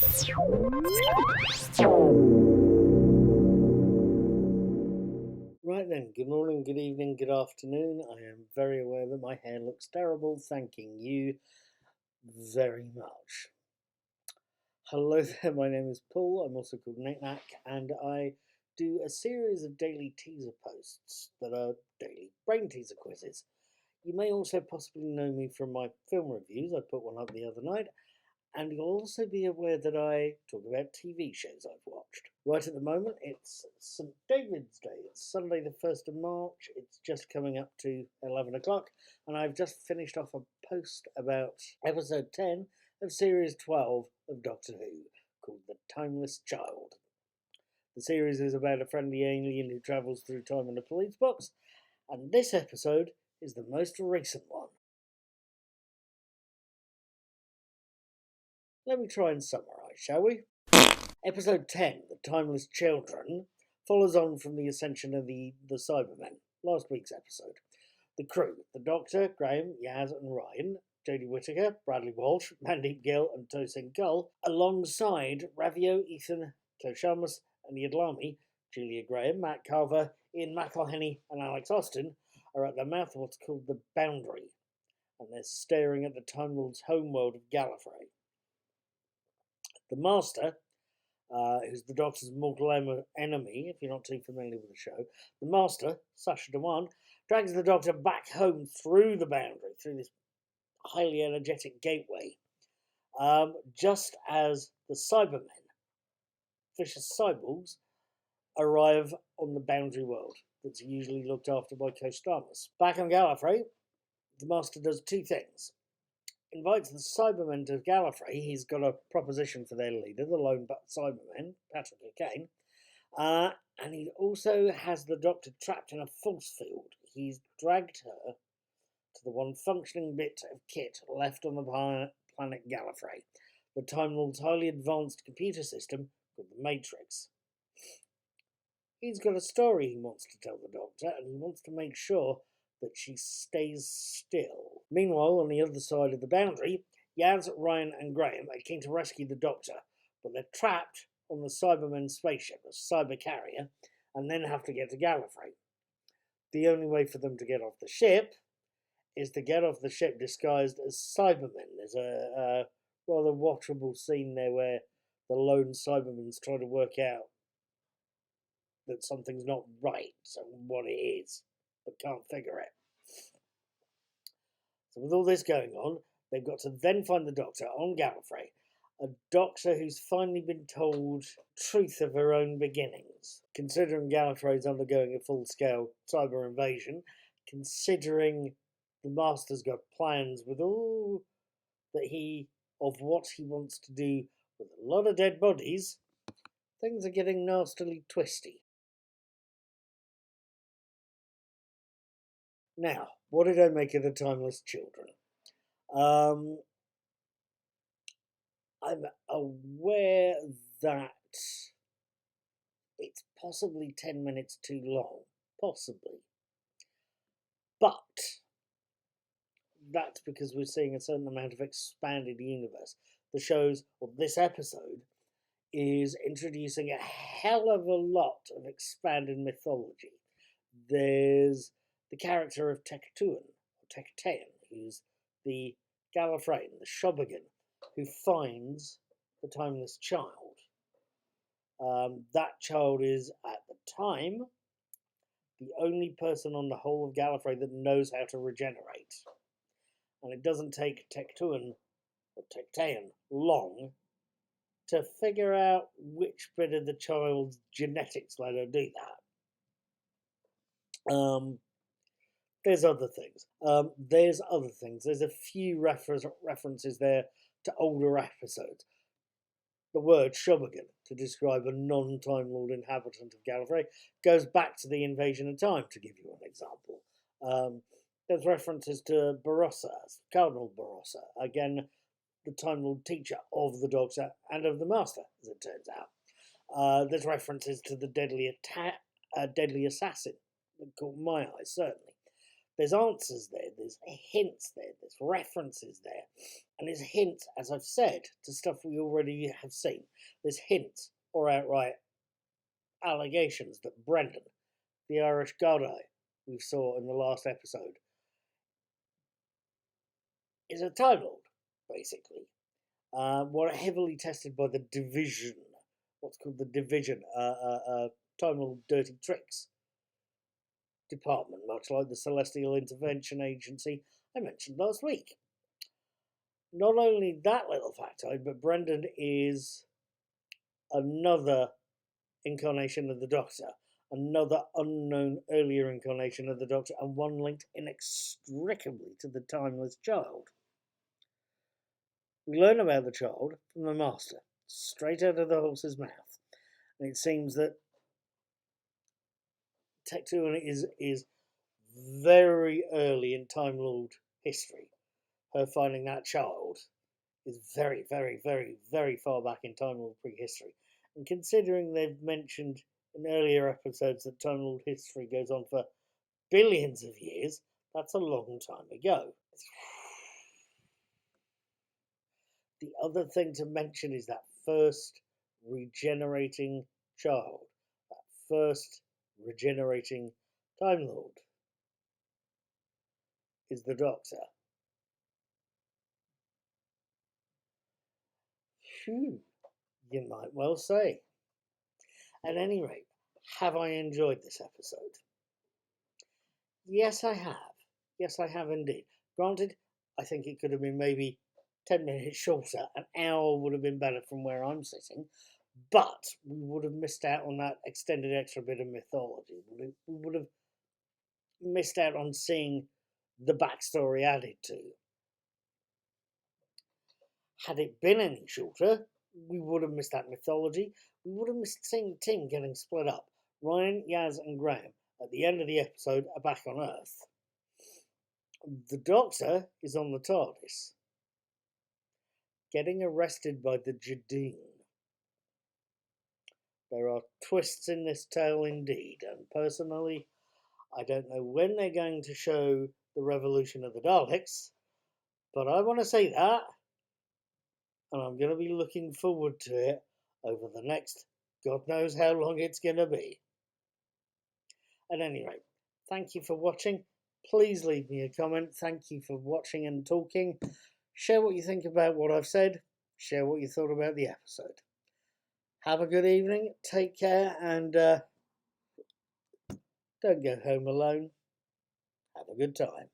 Right then, good morning, good evening, good afternoon. I am very aware that my hair looks terrible. Thanking you very much. Hello there, my name is Paul. I'm also called Nik Nak, and I do a series of daily teaser posts that are daily brain teaser quizzes. You may also possibly know me from my film reviews. I put one up the other night. And you'll also be aware that I talk about TV shows I've watched. Right at the moment, it's St. David's Day. It's Sunday the 1st of March. It's just coming up to 11 o'clock. And I've just finished off a post about episode 10 of series 12 of Doctor Who, called The Timeless Child. The series is about a friendly alien who travels through time in a police box. And this episode is the most recent one. Let me try and summarise, shall we? Episode 10, The Timeless Children, follows on from the ascension of the Cybermen, last week's episode. The crew, the Doctor, Graham, Yaz and Ryan, Jodie Whittaker, Bradley Walsh, Mandeep Gill and Tosin Gull, alongside Ravio, Ethan Toshamus and Yadlami, Julia Graham, Matt Carver, Ian McElhenney and Alex Austin, are at the mouth of what's called the Boundary, and they're staring at the Time Lord's homeworld of Gallifrey. The Master, who's the Doctor's mortal enemy, if you're not too familiar with the show, the Master, Sacha Dhawan, drags the Doctor back home through the Boundary, through this highly energetic gateway, just as the Cybermen, vicious cyborgs, arrive on the Boundary world that's usually looked after by Kostamus. Back on Gallifrey, the Master does two things. Invites the Cybermen to Gallifrey. He's got a proposition for their leader, the lone Cybermen, Patrick O'Kane. And he also has the Doctor trapped in a force field. He's dragged her to the one functioning bit of kit left on the planet Gallifrey, the Time Lord's highly advanced computer system called the Matrix. He's got a story he wants to tell the Doctor, and he wants to make sure that she stays still. Meanwhile, on the other side of the Boundary, Yaz, Ryan and Graham are keen to rescue the Doctor, but they're trapped on the Cybermen spaceship, a cyber carrier, and then have to get to Gallifrey. The only way for them to get off the ship is to get off the ship disguised as Cybermen. There's a rather watchable scene there where the lone Cybermen's trying to work out that something's not right, so what it is, but can't figure it. So with all this going on, they've got to then find the Doctor on Gallifrey, a Doctor who's finally been told truth of her own beginnings. Considering Gallifrey's undergoing a full-scale cyber invasion, considering the Master's got plans with all that of what he wants to do with a lot of dead bodies, things are getting nastily twisty. Now, what did I make of the Timeless Children? I'm aware that it's possibly 10 minutes too long. Possibly. But that's because we're seeing a certain amount of expanded universe. The show's, or this episode, is introducing a hell of a lot of expanded mythology. There's the character of Tecteun, or Tectean, who's the Gallifreyan, the Shobogan, who finds the Timeless Child. That child is, at the time, the only person on the whole of Gallifrey that knows how to regenerate. And it doesn't take Tecteun, or Tectean, long to figure out which bit of the child's genetics let her do that. There's other things. There's a few references there to older episodes. The word Shobogan, to describe a non-Time Lord inhabitant of Gallifrey, goes back to the Invasion of Time, to give you an example. There's references to Barossa, Cardinal Barossa, again, the Time Lord teacher of the Doctor and of the Master, as it turns out. There's references to the deadly assassin called My Eye, certainly. There's answers there. there's hints there, there's references there, and there's hints, as I've said, to stuff we already have seen. There's hints or outright allegations that Brendan, the Irish guy we saw in the last episode, is a Time Lord, basically. What are heavily tested by the Division, what's called the Division, Time Lord Dirty Tricks department, much like the Celestial Intervention Agency I mentioned last week. Not only that little factoid, but Brendan is another incarnation of the Doctor, another unknown earlier incarnation of the Doctor, and one linked inextricably to the Timeless Child. We learn about the child from the Master, straight out of the horse's mouth, and it seems that Tectuna is very early in Time Lord history. Her finding that child is very, very, very, very far back in Time Lord prehistory. And considering they've mentioned in earlier episodes that Time Lord history goes on for billions of years, that's a long time ago. The other thing to mention is that first regenerating child, that first regenerating Time Lord, is the Doctor. Phew, you might well say. At any rate, have I enjoyed this episode? Yes, I have. Yes, I have indeed. Granted, I think it could have been maybe 10 minutes shorter. An hour would have been better from where I'm sitting. But we would have missed out on that extended extra bit of mythology. We would have missed out on seeing the backstory added to. Had it been any shorter, we would have missed that mythology. We would have missed seeing the team getting split up. Ryan, Yaz and Graham, at the end of the episode, are back on Earth. The Doctor is on the TARDIS, getting arrested by the Jadine. There are twists in this tale indeed, and personally, I don't know when they're going to show the revolution of the Daleks, but I want to say that, and I'm going to be looking forward to it over the next God knows how long it's going to be. At any rate, thank you for watching. Please leave me a comment. Thank you for watching and talking. Share what you think about what I've said. Share what you thought about the episode. Have a good evening. Take care, and don't go home alone. Have a good time.